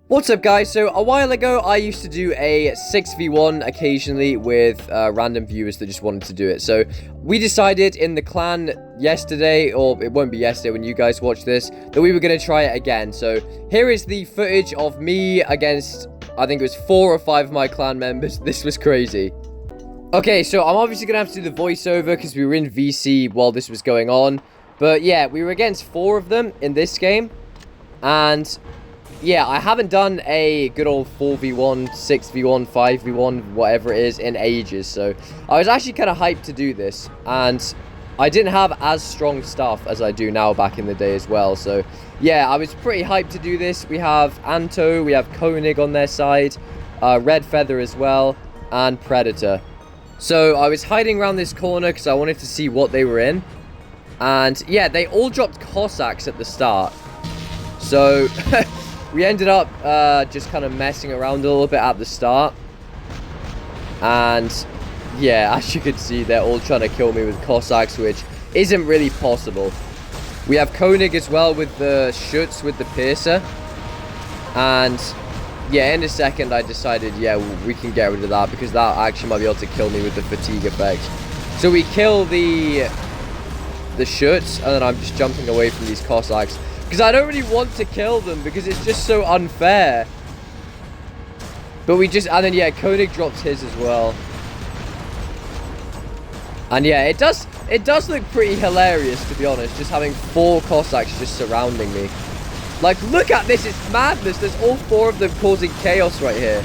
What's up, guys? So a while ago I used to do a 6v1 occasionally with random viewers that just wanted to do it. So we decided in the clan yesterday, or it won't be yesterday when you guys watch this, that we were going to try it again. So here is the footage of me against, I think it was 4 or 5 of my clan members. This was crazy. Okay, so I'm obviously going to have to do the voiceover because we were in VC while this was going on. But yeah, we were against 4 of them in this game. And yeah, I haven't done a good old 4v1, 6v1, 5v1, whatever it is, in ages. So I was actually kind of hyped to do this. And I didn't have as strong stuff as I do now back in the day as well. So yeah, I was pretty hyped to do this. We have Anto, we have Koenig on their side, Red Feather as well, and Predator. So I was hiding around this corner because I wanted to see what they were in. And yeah, they all dropped Cossacks at the start. So we ended up just kind of messing around a little bit at the start. And yeah, as you can see, they're all trying to kill me with Cossacks, which isn't really possible. We have Koenig as well with the Schutz with the Piercer. And yeah, in a second I decided, yeah, we can get rid of that because that actually might be able to kill me with the fatigue effect. So we kill the Schutz, and then I'm just jumping away from these Cossacks. Because I don't really want to kill them because it's just so unfair. But we just, and then yeah, Koenig drops his as well. And yeah, it does look pretty hilarious, to be honest, just having 4 Cossacks just surrounding me. Like, look at this, it's madness. There's all 4 of them causing chaos right here.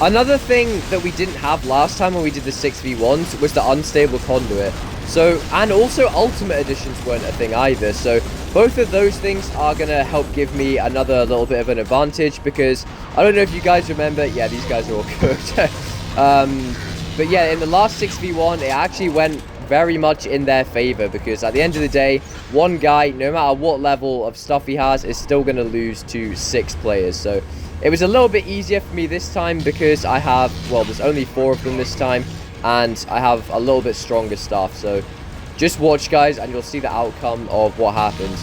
Another thing that we didn't have last time when we did the 6v1s was the unstable conduit. So, and also ultimate editions weren't a thing either. So both of those things are going to help give me another little bit of an advantage because I don't know if you guys remember. Yeah, these guys are all cooked. But yeah, in the last 6v1, it actually went very much in their favor because at the end of the day, one guy, no matter what level of stuff he has, is still going to lose to 6 players. So it was a little bit easier for me this time because I have, well, there's only 4 of them this time, and I have a little bit stronger stuff. So just watch, guys, and you'll see the outcome of what happens.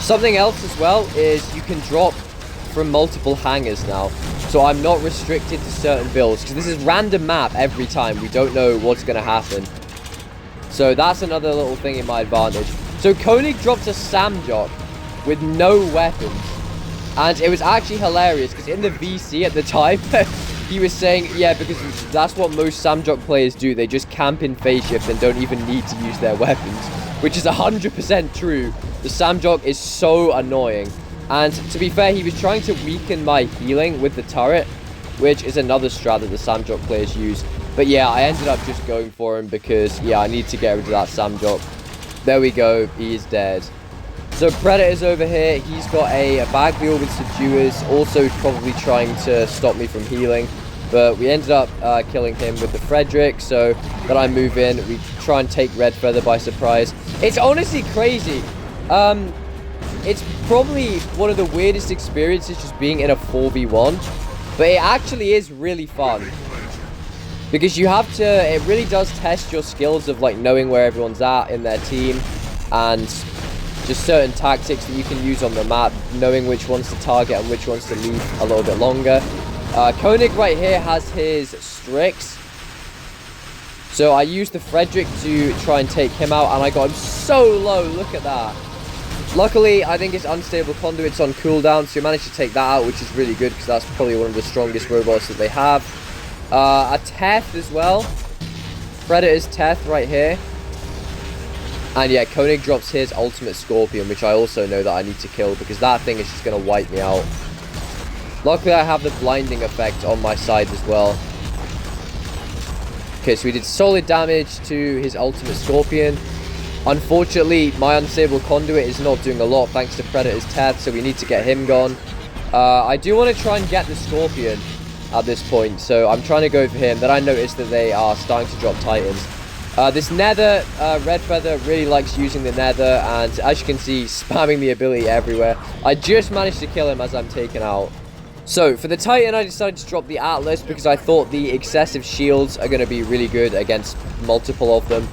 Something else as well is you can drop from multiple hangars now. So I'm not restricted to certain builds because this is random map every time. We don't know what's going to happen. So that's another little thing in my advantage. So Koenig dropped a Samjok with no weapons. And it was actually hilarious because in the VC at the time, he was saying, yeah, because that's what most Samjok players do. They just camp in phase shift and don't even need to use their weapons, which is 100% true. The Samjok is so annoying. And to be fair, he was trying to weaken my healing with the turret, which is another strat that the Samjok players use. But yeah, I ended up just going for him because, yeah, I need to get rid of that Samjok. There we go. He is dead. So Predator's over here. He's got a bag wheel with subduers, also probably trying to stop me from healing. But we ended up killing him with the Frederick. So then I move in. We try and take Red Feather by surprise. It's honestly crazy. It's probably one of the weirdest experiences just being in a 4v1. But it actually is really fun. Because you have to, it really does test your skills of like knowing where everyone's at in their team. And just certain tactics that you can use on the map, knowing which ones to target and which ones to leave a little bit longer. Koenig right here has his Strix. So I used the Frederick to try and take him out, and I got him so low. Look at that. Luckily, I think his unstable conduit's on cooldown, so you managed to take that out, which is really good because that's probably one of the strongest robots that they have. A Teth as well. Predator's Teth right here. And yeah, Koenig drops his ultimate Scorpion, which I also know that I need to kill because that thing is just going to wipe me out. Luckily, I have the blinding effect on my side as well. Okay, so we did solid damage to his ultimate Scorpion. Unfortunately, my unstable conduit is not doing a lot thanks to Predator's Teth, so we need to get him gone. I do want to try and get the Scorpion at this point, so I'm trying to go for him. Then I noticed that they are starting to drop Titans. This Nether, Red Feather really likes using the Nether, and as you can see, spamming the ability everywhere. I just managed to kill him as I'm taken out. So, for the Titan, I decided to drop the Atlas because I thought the excessive shields are going to be really good against multiple of them.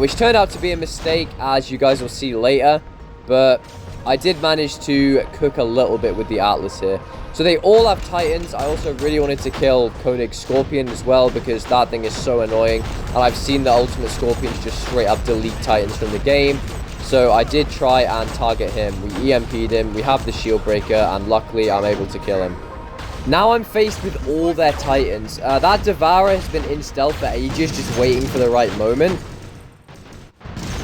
Which turned out to be a mistake, as you guys will see later. But I did manage to cook a little bit with the Atlas here. So they all have Titans. I also really wanted to kill Koenig's Scorpion as well, because that thing is so annoying. And I've seen the Ultimate Scorpions just straight up delete Titans from the game. So I did try and target him. We EMP'd him. We have the shield breaker, and luckily I'm able to kill him. Now I'm faced with all their Titans. That Devourer has been in stealth for ages, just waiting for the right moment.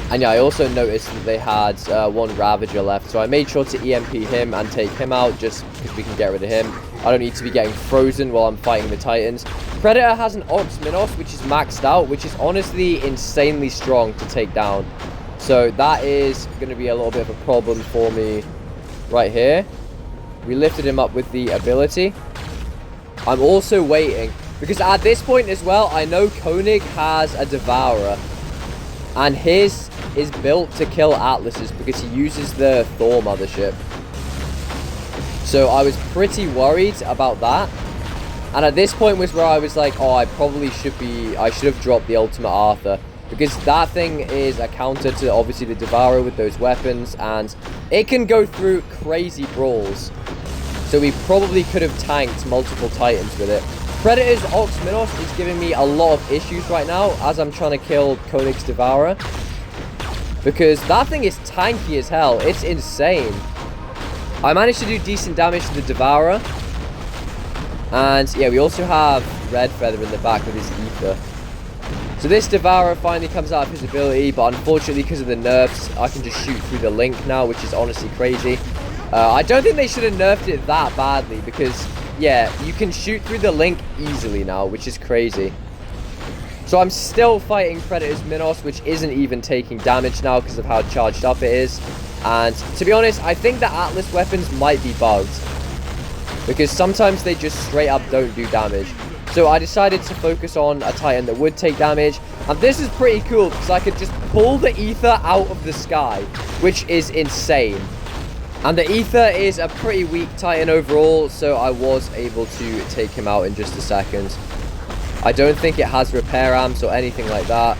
And yeah, I also noticed that they had one Ravager left, so I made sure to EMP him and take him out, just because we can get rid of him. I don't need to be getting frozen while I'm fighting the Titans. Predator has an Ox Minos, which is maxed out, which is honestly insanely strong to take down. So that is going to be a little bit of a problem for me right here. We lifted him up with the ability. I'm also waiting, because at this point as well, I know Koenig has a Devourer. And his is built to kill Atlases because he uses the Thor mothership. So I was pretty worried about that. And at this point was where I was like, oh, I should have dropped the Ultimate Arthur. Because that thing is a counter to obviously the Devourer with those weapons. And it can go through crazy brawls. So we probably could have tanked multiple Titans with it. Predator's Ox Minos is giving me a lot of issues right now as I'm trying to kill Koenig's Devourer. Because that thing is tanky as hell. It's insane. I managed to do decent damage to the Devourer. And yeah, we also have Red Feather in the back with his ether. So this Devourer finally comes out of his ability, but unfortunately because of the nerfs, I can just shoot through the link now, which is honestly crazy. I don't think they should have nerfed it that badly because, yeah, you can shoot through the link easily now, which is crazy. So I'm still fighting Predator's Minos, which isn't even taking damage now because of how charged up it is. And to be honest, I think the Atlas weapons might be bugged, because sometimes they just straight up don't do damage. So I decided to focus on a Titan that would take damage. And this is pretty cool because I could just pull the ether out of the sky, which is insane. And the ether is a pretty weak Titan overall, so I was able to take him out in just a second. I don't think it has repair amps or anything like that.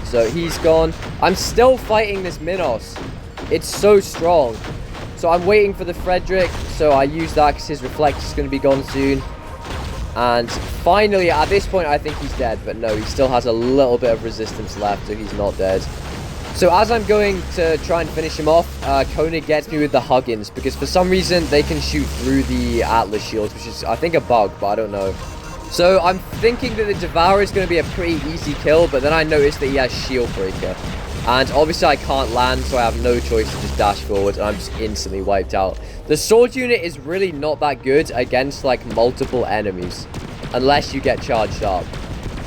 So he's gone. I'm still fighting this Minos. It's so strong. So I'm waiting for the Frederick, so I use that because his reflect is going to be gone soon. And finally, at this point, I think he's dead. But no, he still has a little bit of resistance left, so he's not dead. So as I'm going to try and finish him off, Koenig gets me with the Huggins, because for some reason they can shoot through the Atlas shields, which is, I think, a bug, but I don't know. So I'm thinking that the Devourer is going to be a pretty easy kill, but then I noticed that he has shield breaker. And obviously I can't land, so I have no choice to just dash forward, and I'm just instantly wiped out. The sword unit is really not that good against, like, multiple enemies, unless you get charged up.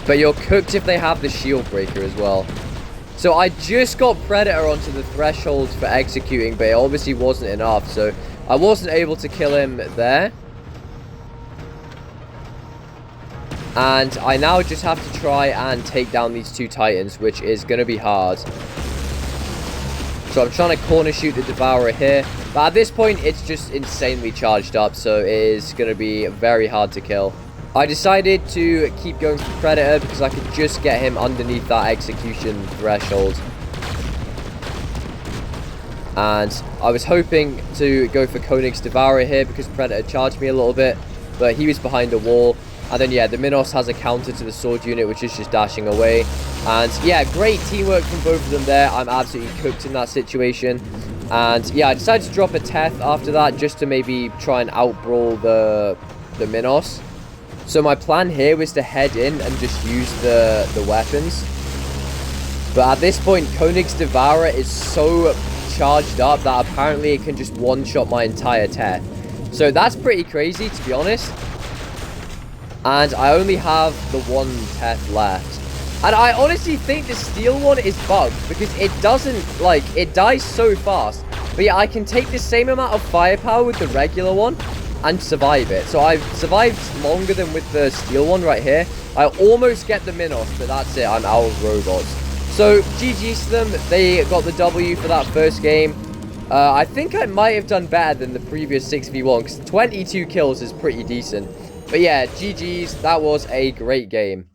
But you're cooked if they have the shield breaker as well. So I just got Predator onto the threshold for executing, but it obviously wasn't enough, so I wasn't able to kill him there. And I now just have to try and take down these two Titans, which is going to be hard. So I'm trying to corner shoot the Devourer here. But at this point, it's just insanely charged up, so it is going to be very hard to kill. I decided to keep going for Predator because I could just get him underneath that execution threshold. And I was hoping to go for Koenig's Devourer here because Predator charged me a little bit, but he was behind a wall. And then, yeah, the Minos has a counter to the sword unit, which is just dashing away. And, yeah, great teamwork from both of them there. I'm absolutely cooked in that situation. And, yeah, I decided to drop a Teth after that just to maybe try and outbrawl the Minos. So my plan here was to head in and just use the weapons. But at this point, Koenig's Devourer is so charged up that apparently it can just one-shot my entire Teth. So that's pretty crazy, to be honest. And I only have the one Teth left. And I honestly think the steel one is bugged because it doesn't, like, it dies so fast. But yeah, I can take the same amount of firepower with the regular one and survive it. So I've survived longer than with the steel one right here. I almost get the Minos, but that's it. I'm out of robots. So GG's to them. They got the W for that first game. I think I might have done better than the previous 6v1 because 22 kills is pretty decent. But yeah, GG's. That was a great game.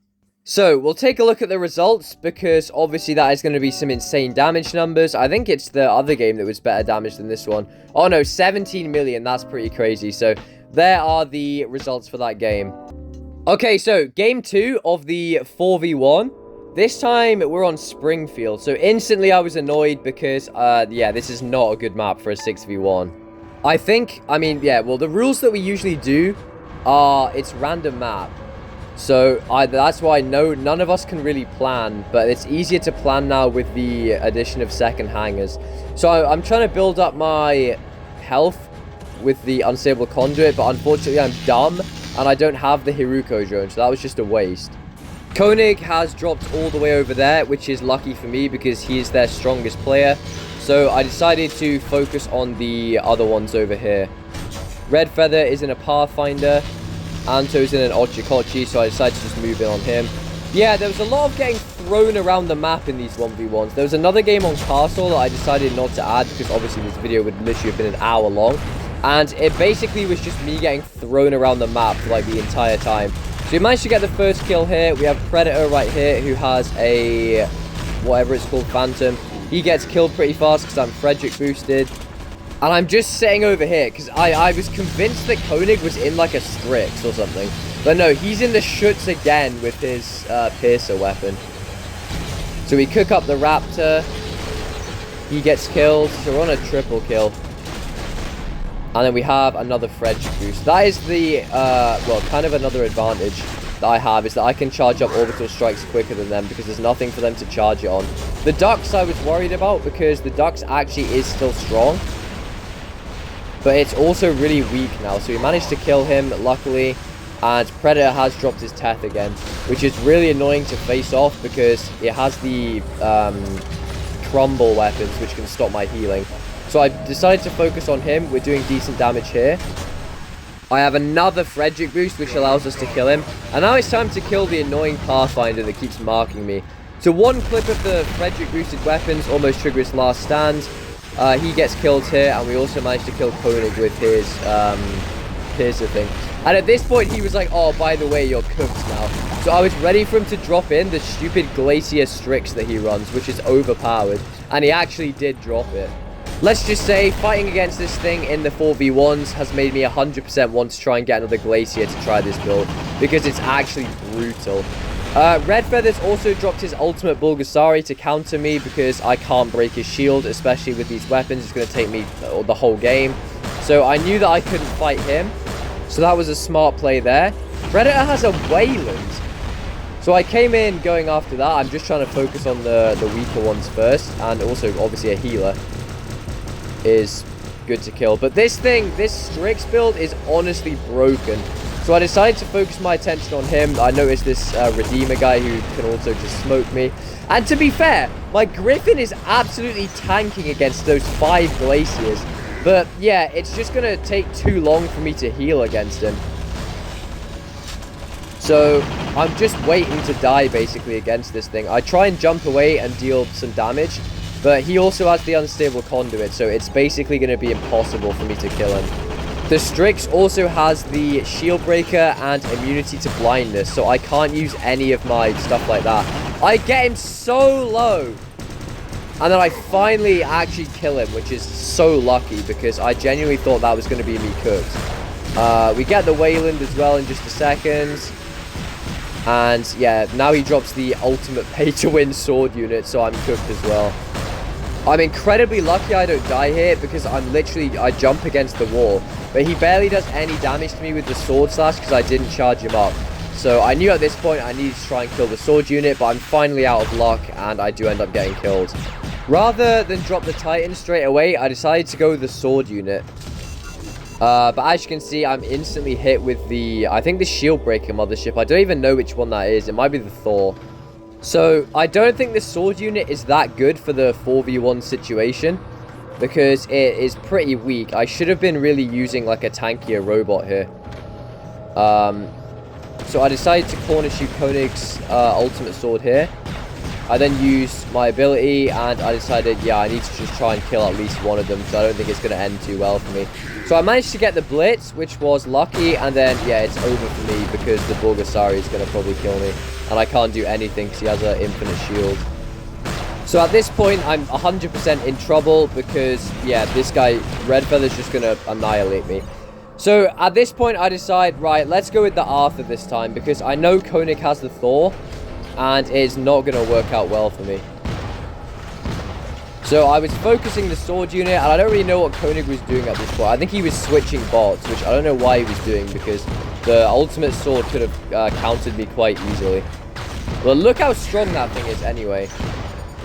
So, we'll take a look at the results, because obviously that is going to be some insane damage numbers. I think it's the other game that was better damage than this one. Oh no, 17 million, that's pretty crazy. So, there are the results for that game. Okay, so game 2 of the 4v1. This time, we're on Springfield. So instantly, I was annoyed because, yeah, this is not a good map for a 6v1. I mean, yeah, well, the rules that we usually do are, it's random map. So, that's why none of us can really plan, but it's easier to plan now with the addition of second hangers. So, I'm trying to build up my health with the unstable conduit, but unfortunately, I'm dumb, and I don't have the Hiruko drone, so that was just a waste. Koenig has dropped all the way over there, which is lucky for me because he is their strongest player. So I decided to focus on the other ones over here. Red Feather is in a Pathfinder. Anto's in an Ochikochi, so I decided to just move in on him. Yeah, there was a lot of getting thrown around the map in these 1v1s. There was another game on Castle that I decided not to add because obviously this video would literally have been an hour long. And it basically was just me getting thrown around the map for like the entire time. So we managed to get the first kill here. We have Predator right here who has a, whatever it's called, Phantom. He gets killed pretty fast because I'm Frederick boosted. And I'm just sitting over here because I was convinced that Koenig was in like a Strix or something. But no, he's in the Schutz again with his Piercer weapon. So we cook up the Raptor. He gets killed. So we're on a triple kill. And then we have another Frederick boost. That is the, well, kind of another advantage that I have is that I can charge up orbital strikes quicker than them because there's nothing for them to charge it on. The Ducks I was worried about because the Ducks actually is still strong. But it's also really weak now. So we managed to kill him, luckily. And Predator has dropped his Teth again, which is really annoying to face off because it has the crumble weapons, which can stop my healing. So I decided to focus on him. We're doing decent damage here. I have another Frederick boost, which allows us to kill him. And now it's time to kill the annoying Pathfinder that keeps marking me. So one clip of the Frederick boosted weapons almost trigger his last stand. He gets killed here, and we also managed to kill Koenig with his piercer thing. And at this point, he was like, oh, by the way, you're cooked now. So I was ready for him to drop in the stupid Glacier Strix that he runs, which is overpowered. And he actually did drop it. Let's just say, fighting against this thing in the 4v1s has made me 100% want to try and get another Glacier to try this build, because it's actually brutal. Red Feather's also dropped his ultimate Bulgasari to counter me, because I can't break his shield, especially with these weapons. It's going to take me the whole game. So I knew that I couldn't fight him, so that was a smart play there. Predator has a Wayland. So I came in going after that. I'm just trying to focus on the weaker ones first, and also obviously a healer is good to kill. But this thing, this Strix build is honestly broken. So I decided to focus my attention on him. I noticed this Redeemer guy who can also just smoke me. And to be fair, my Griffin is absolutely tanking against those 5 Glaciers. But yeah, it's just going to take too long for me to heal against him. So I'm just waiting to die basically against this thing. I try and jump away and deal some damage. But he also has the unstable conduit, so it's basically going to be impossible for me to kill him. The Strix also has the shield breaker and immunity to blindness, so I can't use any of my stuff like that. I get him so low, and then I finally actually kill him, which is so lucky because I genuinely thought that was going to be me cooked. We get the Wayland as well in just a second. And yeah, now he drops the ultimate pay-to-win sword unit, so I'm cooked as well. I'm incredibly lucky I don't die here because I jump against the wall. But he barely does any damage to me with the sword slash because I didn't charge him up. So I knew at this point I needed to try and kill the sword unit, but I'm finally out of luck and I do end up getting killed. Rather than drop the Titan straight away, I decided to go with the sword unit. But as you can see, I'm instantly hit with the, I think the shield breaker mothership. I don't even know which one that is. It might be the Thor. So I don't think the sword unit is that good for the 4v1 situation because it is pretty weak. I should have been really using like a tankier robot here. So I decided to corner shoot Koenig's ultimate sword here. I then used my ability and I decided, yeah, I need to just try and kill at least one of them, so I don't think it's going to end too well for me. So I managed to get the Blitz, which was lucky, and then, yeah, it's over for me because the Bulgasari is going to probably kill me. And I can't do anything because he has an infinite shield. So at this point, I'm 100% in trouble because, yeah, this guy, Red Feather's just going to annihilate me. So at this point, I decide, right, let's go with the Arthur this time, because I know Koenig has the Thor, and it's not going to work out well for me. So I was focusing the sword unit, and I don't really know what Koenig was doing at this point. I think he was switching bots, which I don't know why he was doing, because the ultimate sword could have countered me quite easily. Well, look how strong that thing is anyway.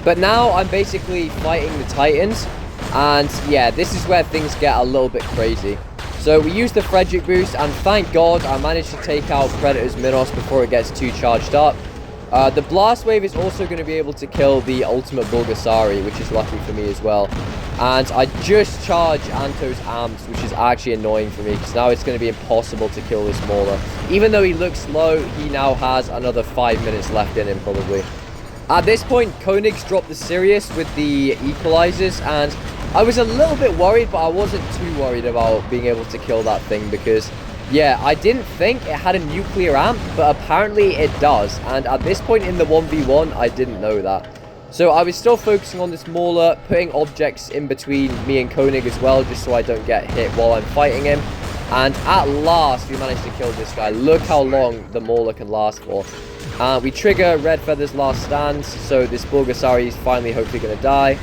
But now I'm basically fighting the Titans, and yeah, this is where things get a little bit crazy. So we use the Frederick boost, and thank God I managed to take out Predator's Minos before it gets too charged up. The Blast Wave is also going to be able to kill the ultimate Bulgasari, which is lucky for me as well. And I just charged Anto's amps, which is actually annoying for me, because now it's going to be impossible to kill this Mauler. Even though he looks low, he now has another 5 minutes left in him, probably. At this point, Koenig's dropped the Sirius with the equalizers, and I was a little bit worried, but I wasn't too worried about being able to kill that thing, because yeah, I didn't think it had a nuclear amp, but apparently it does. And at this point in the 1v1, I didn't know that. So I was still focusing on this Mauler, putting objects in between me and Koenig as well, just so I don't get hit while I'm fighting him. And at last, we managed to kill this guy. Look how long the Mauler can last for. We trigger Red Feather's last stand, so this Bulgasari is finally hopefully going to die.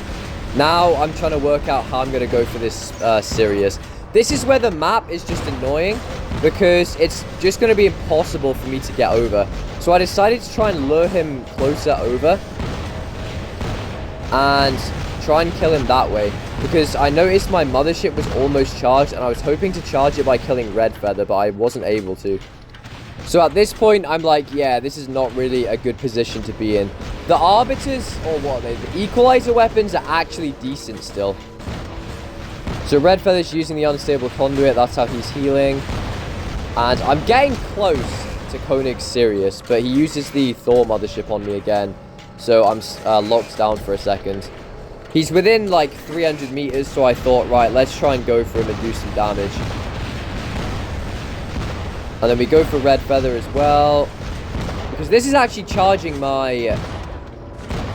Now I'm trying to work out how I'm going to go for this Sirius. This is where the map is just annoying, because it's just going to be impossible for me to get over. So I decided to try and lure him closer over and try and kill him that way, because I noticed my mothership was almost charged, and I was hoping to charge it by killing Red Feather, but I wasn't able to. So at this point, I'm like, yeah, this is not really a good position to be in. The Arbiters, or what are they? The Equalizer weapons are actually decent still. So Red Feather's using the Unstable Conduit, that's how he's healing. And I'm getting close to Koenig's Sirius, but he uses the Thor mothership on me again. So I'm locked down for a second. He's within like 300 meters, so I thought, right, let's try and go for him and do some damage. And then we go for Red Feather as well, because this is actually charging my,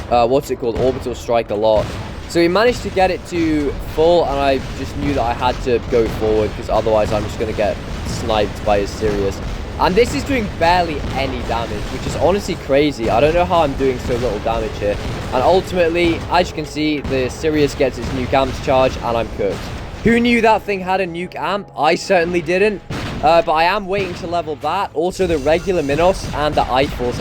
what's it called, Orbital Strike a lot. So he managed to get it to full, and I just knew that I had to go forward, because otherwise I'm just going to get sniped by his Sirius. And this is doing barely any damage, which is honestly crazy. I don't know how I'm doing so little damage here. And ultimately, as you can see, the Sirius gets its nuke amps charged, and I'm cooked. Who knew that thing had a nuke amp? I certainly didn't. But I am waiting to level that. Also the regular Minos and the Eiffel's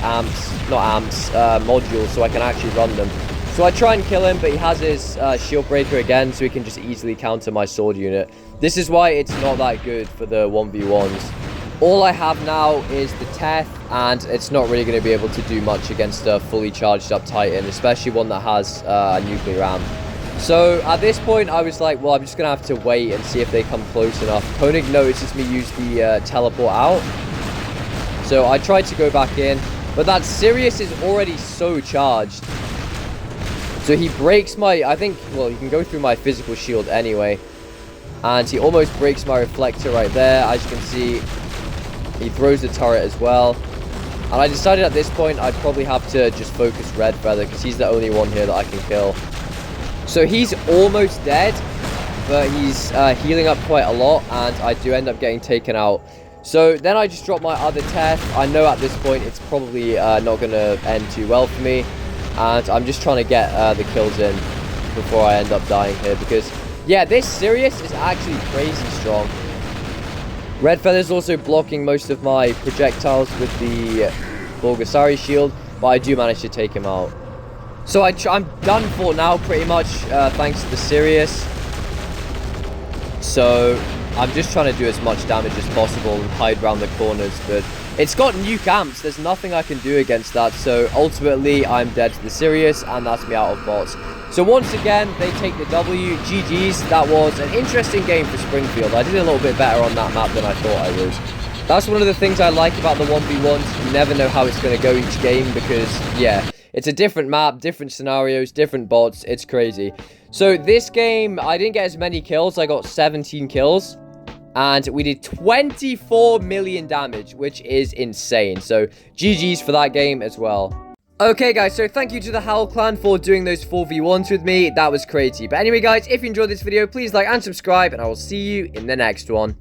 modules, so I can actually run them. So I try and kill him, but he has his shield breaker again, so he can just easily counter my sword unit. This is why it's not that good for the 1v1s. All I have now is the Teth, and it's not really going to be able to do much against a fully charged up Titan, especially one that has a nuclear amp. So at this point, I was like, well, I'm just going to have to wait and see if they come close enough. Koenig notices me use the teleport out. So I tried to go back in, but that Sirius is already so charged. So he breaks my, I think, well, you can go through my physical shield anyway. And he almost breaks my reflector right there. As you can see, he throws the turret as well. And I decided at this point, I'd probably have to just focus Red Feather, because he's the only one here that I can kill. So he's almost dead, but he's healing up quite a lot, and I do end up getting taken out. So then I just drop my other Teth. I know at this point it's probably not going to end too well for me, and I'm just trying to get the kills in before I end up dying here, because, yeah, this Sirius is actually crazy strong. Red Feather's also blocking most of my projectiles with the Bulgasari shield, but I do manage to take him out. So I'm done for now, pretty much, thanks to the Sirius. So I'm just trying to do as much damage as possible and hide around the corners, but it's got nuke amps. There's nothing I can do against that, so ultimately I'm dead to the Sirius, and that's me out of bots. So once again, they take the W. GG's. That was an interesting game for Springfield. I did a little bit better on that map than I thought I would. That's one of the things I like about the 1v1s. You never know how it's going to go each game, because, yeah, it's a different map, different scenarios, different bots. It's crazy. So this game, I didn't get as many kills. I got 17 kills. And we did 24 million damage, which is insane. So GG's for that game as well. Okay, guys, so thank you to the HØWL clan for doing those 4v1s with me. That was crazy. But anyway, guys, if you enjoyed this video, please like and subscribe, and I will see you in the next one.